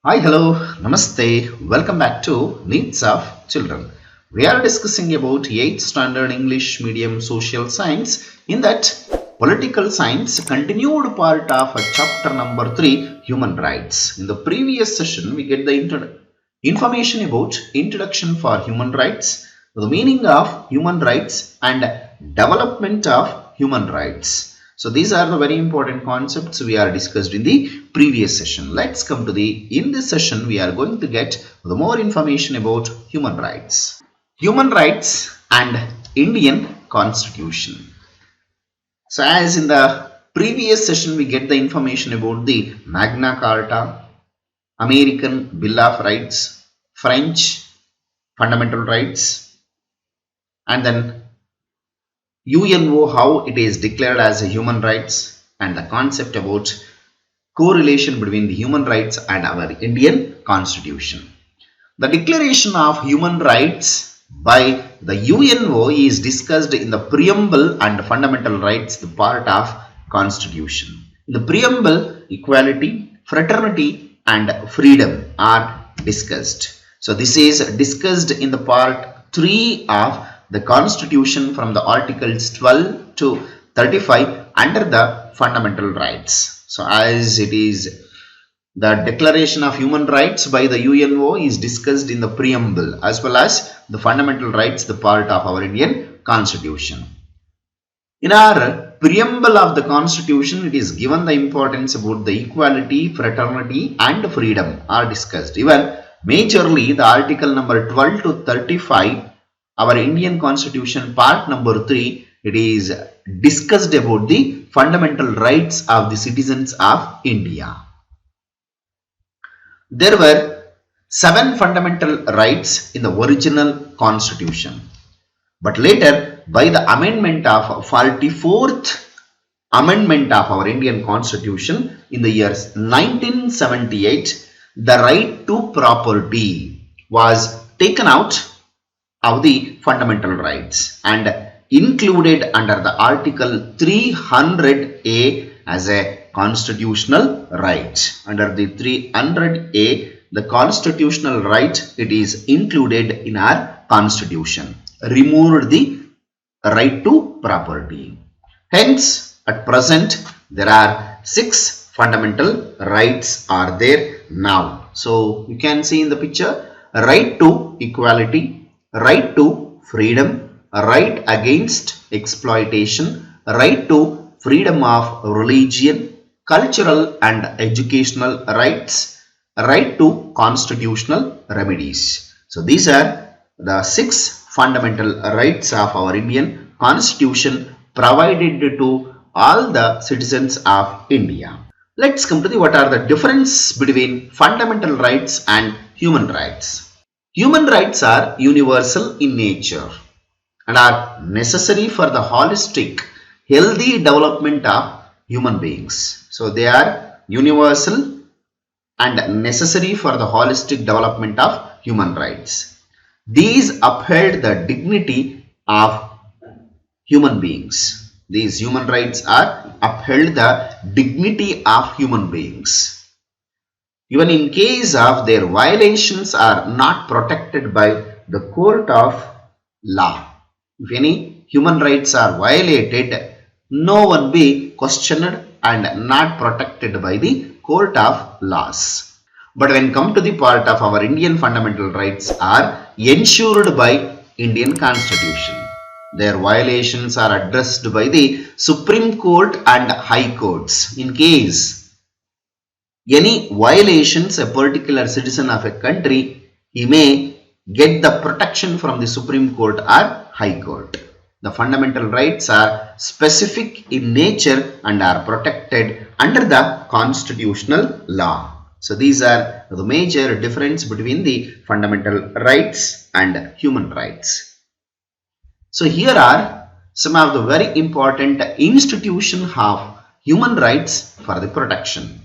Hi, hello, namaste. Welcome back to Needs of Children. We are discussing about 8th standard English medium social science. In that, political science continued part of chapter number 3, human rights. In the previous session, we get the information about introduction for human rights, the meaning of human rights and development of human rights. So these are the very important concepts we are discussed in the previous session. Let's come to in this session we are going to get the more information about human rights. Human rights and Indian Constitution. So as in the previous session we get the information about the Magna Carta, American Bill of Rights, French Fundamental Rights, and then UNO, how it is declared as a human rights, and the concept about correlation between the human rights and our Indian Constitution. The Declaration of Human Rights by the UNO is discussed in the preamble and fundamental rights, the part of Constitution. In the preamble, equality, fraternity and freedom are discussed. So this is discussed in the part 3 of the Constitution from the articles 12 to 35 under the fundamental rights. So as it is, the Declaration of Human Rights by the UNO is discussed in the preamble as well as the fundamental rights, the part of our Indian Constitution. In our preamble of the Constitution, it is given the importance about the equality, fraternity and freedom are discussed. Even majorly the article number 12 to 35, our Indian Constitution part number 3, it is discussed about the fundamental rights of the citizens of India. There were 7 fundamental rights in the original Constitution. But later, by the amendment of 44th amendment of our Indian Constitution in the year 1978, the right to property was taken out of the fundamental rights and included under the article 300A as a constitutional right. Under the 300A, the constitutional right, it is included in our constitution. Removed the right to property. Hence, at present, there are 6 fundamental rights are there now. So, you can see in the picture, right to equality, right to freedom, right against exploitation, right to freedom of religion, cultural and educational rights, right to constitutional remedies. So these are the 6 fundamental rights of our Indian Constitution provided to all the citizens of India. Let's come to what are the difference between fundamental rights and human rights. Human rights are universal in nature and are necessary for the holistic, healthy development of human beings. So they are universal and necessary for the holistic development of human rights. These uphold the dignity of human beings. These human rights are upheld the dignity of human beings. Even in case of their violations are not protected by the court of law. If any human rights are violated, no one be questioned and not protected by the court of laws. But when come to the part of our Indian fundamental rights are ensured by Indian Constitution. Their violations are addressed by the Supreme Court and High Courts. In case any violations a particular citizen of a country, he may get the protection from the Supreme Court or High Court. The fundamental rights are specific in nature and are protected under the constitutional law. So these are the major difference between the fundamental rights and human rights. So here are some of the very important institutions of human rights for the protection.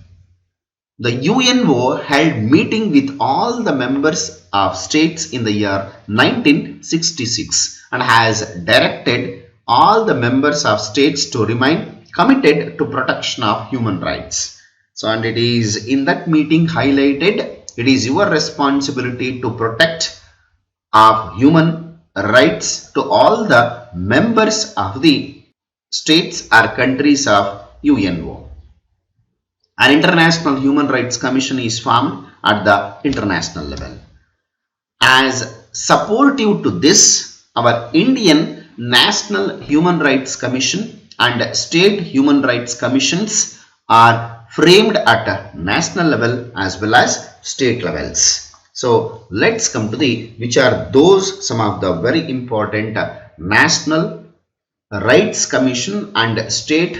The UNO held meeting with all the members of states in the year 1966 and has directed all the members of states to remain committed to protection of human rights. So, and it is in that meeting highlighted it is your responsibility to protect of human rights to all the members of the states or countries of UNO. An International Human Rights Commission is formed at the international level. As supportive to this, our Indian National Human Rights Commission and State Human Rights Commissions are framed at a national level as well as state levels. So let's come to the which are those some of the very important National Rights Commission and State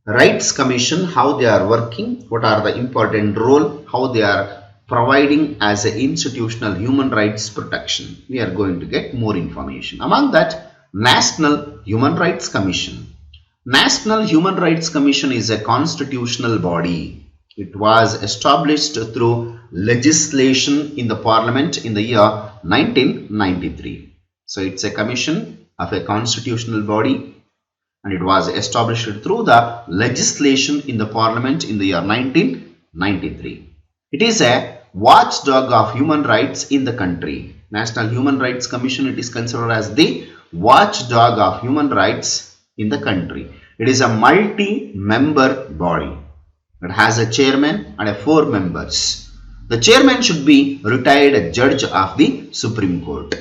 Rights Commission, how they are working, what are the important role, how they are providing as an institutional human rights protection. We are going to get more information. Among that, National Human Rights Commission. National Human Rights Commission is a constitutional body. It was established through legislation in the Parliament in the year 1993. So it's a commission of a constitutional body, and it was established through the legislation in the Parliament in the year 1993. It is a watchdog of human rights in the country. National Human Rights Commission, it is considered as the watchdog of human rights in the country. It is a multi-member body. It has a chairman and 4 members. The chairman should be retired judge of the Supreme Court.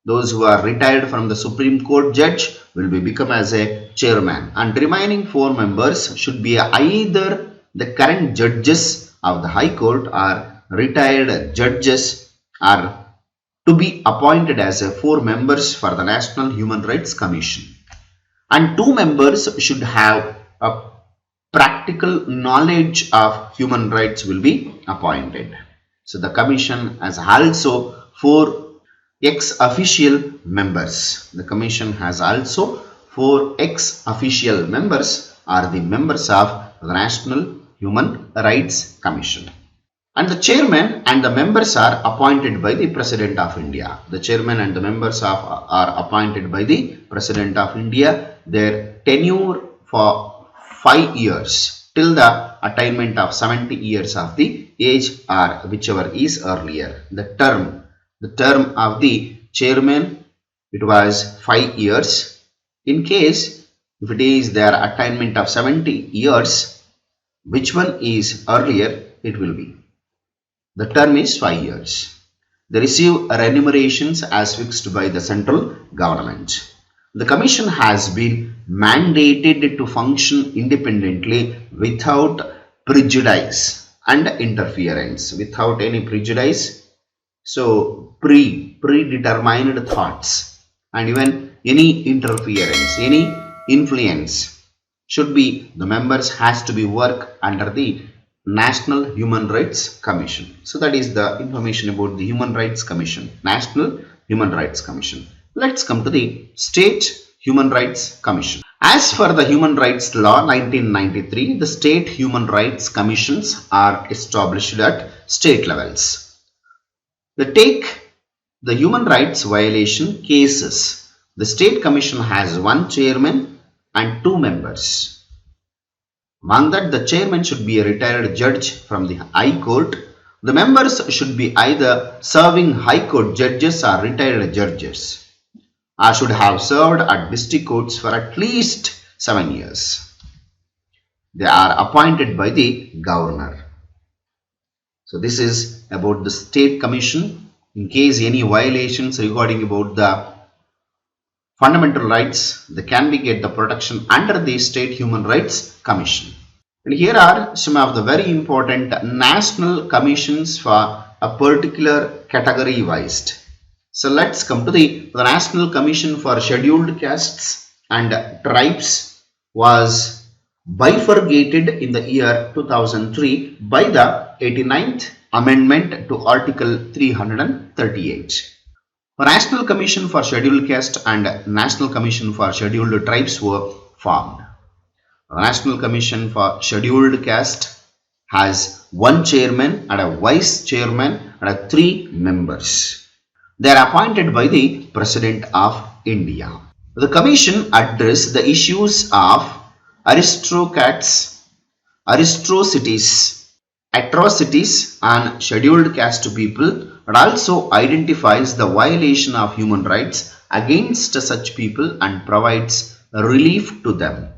Those who are retired from the Supreme Court judge will become as a chairman, and remaining 4 members should be either the current judges of the High Court or retired judges are to be appointed as 4 members for the National Human Rights Commission. And 2 members should have a practical knowledge of human rights will be appointed. So the commission has also 4 ex-official members. The commission has also 4 ex-official members are the members of the National Human Rights Commission. And the chairman and the members are appointed by the President of India. The chairman and the members are appointed by the President of India. Their tenure for 5 years till the attainment of 70 years of the age or whichever is earlier. The term of the chairman, it was 5 years. In case if it is their attainment of 70 years, which one is earlier, it will be. The term is 5 years. They receive remunerations as fixed by the central government. The commission has been mandated to function independently without prejudice and interference. Without any prejudice, so predetermined thoughts and even any interference, any influence should be, the members has to be work under the National Human Rights Commission. So that is the information about the Human Rights Commission, National Human Rights Commission. Let's come to the State Human Rights Commission. As for the Human Rights Law 1993, the State Human Rights Commissions are established at state levels. They take the human rights violation cases. The State Commission has 1 chairman and 2 members. Among that, the chairman should be a retired judge from the High Court. The members should be either serving High Court judges or retired judges, or should have served at district courts for at least 7 years. They are appointed by the governor. So this is about the State Commission. In case any violations regarding about the fundamental rights, they can be get the protection under the State Human Rights Commission. And here are some of the very important national commissions for a particular category wise. So let's come to the National Commission for Scheduled Castes and Tribes was bifurcated in the year 2003 by the 89th Amendment to Article 338. The National Commission for Scheduled Caste and National Commission for Scheduled Tribes were formed. The National Commission for Scheduled Caste has 1 chairman and a vice chairman and 3 members. They are appointed by the President of India. The Commission addressed the issues of aristocrats, aristocities, atrocities on scheduled caste people. It also identifies the violation of human rights against such people and provides relief to them.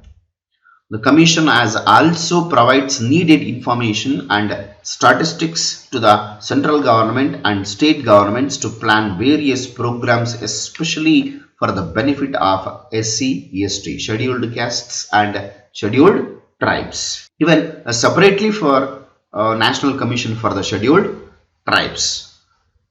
The Commission has also provides needed information and statistics to the central government and state governments to plan various programs, especially for the benefit of SC, ST, scheduled castes and scheduled tribes. Even separately for National Commission for the Scheduled Tribes.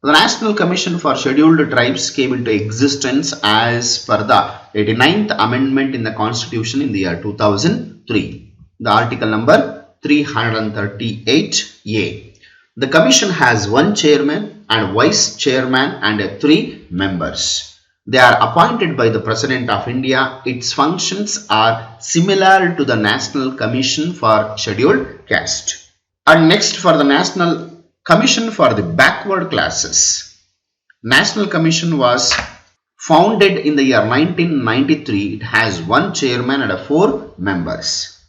The National Commission for Scheduled Tribes came into existence as per the 89th Amendment in the Constitution in the year 2003. The article number 338A. The Commission has one chairman and vice chairman and 3 members. They are appointed by the President of India. Its functions are similar to the National Commission for Scheduled Caste. And next, for the National Commission for the Backward Classes. National Commission was founded in the year 1993. It has one chairman and 4 members.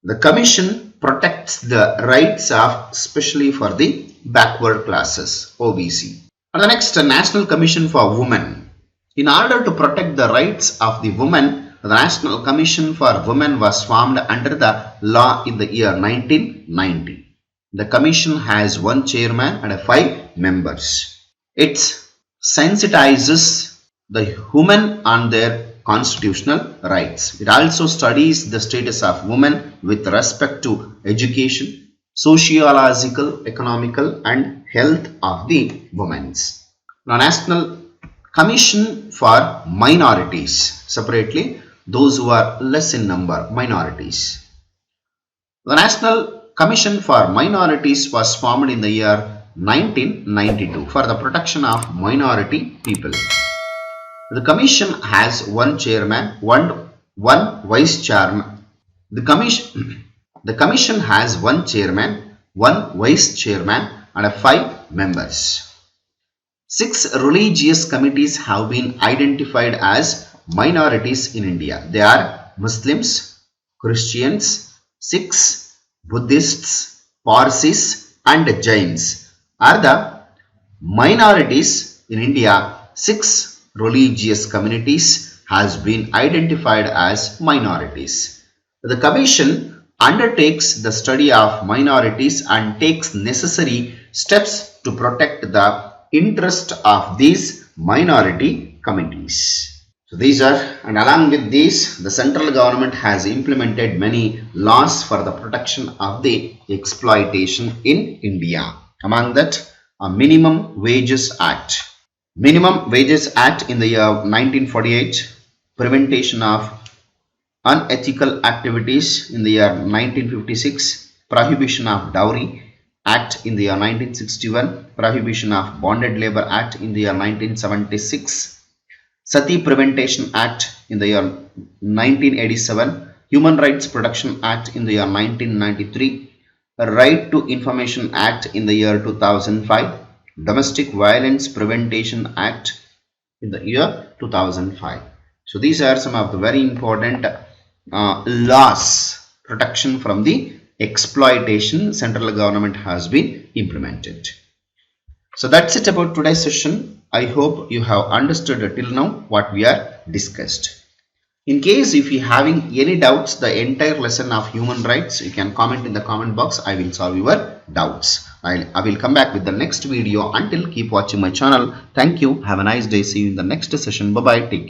The Commission protects the rights of especially for the backward classes, OBC. And the next, National Commission for Women. In order to protect the rights of the women, the National Commission for Women was formed under the law in the year 1990. The Commission has one chairman and 5 members. It sensitizes the women on their constitutional rights. It also studies the status of women with respect to education, sociological, economical and health of the women. Now, National Commission for Minorities, separately those who are less in number, minorities. The National Commission for Minorities was formed in the year 1992 for the protection of minority people. The Commission has one chairman, one vice chairman. The Commission has one chairman, one vice chairman and 5 members. 6 religious committees have been identified as minorities in India. They are Muslims, Christians, Sikhs, Buddhists, Parsis and Jains are the minorities in India. 6 religious communities has been identified as minorities. The Commission undertakes the study of minorities and takes necessary steps to protect the interest of these minority communities. So these are, and along with these, the central government has implemented many laws for the protection of the exploitation in India. Among that, a Minimum Wages Act. Minimum Wages Act in the year 1948, Prevention of Unethical Activities in the year 1956, Prohibition of Dowry Act in the year 1961, Prohibition of Bonded Labor Act in the year 1976, Sati Prevention Act in the year 1987, Human Rights Protection Act in the year 1993, Right to Information Act in the year 2005, Domestic Violence Prevention Act in the year 2005. So these are some of the very important laws protection from the exploitation central government has been implemented. So that's it about today's session. I hope you have understood till now what we are discussed. In case if you having any doubts the entire lesson of human rights, you can comment in the comment box. I will solve your doubts. I will come back with the next video. Until, keep watching my channel. Thank you. Have a nice day. See you in the next session. Bye bye. Take care.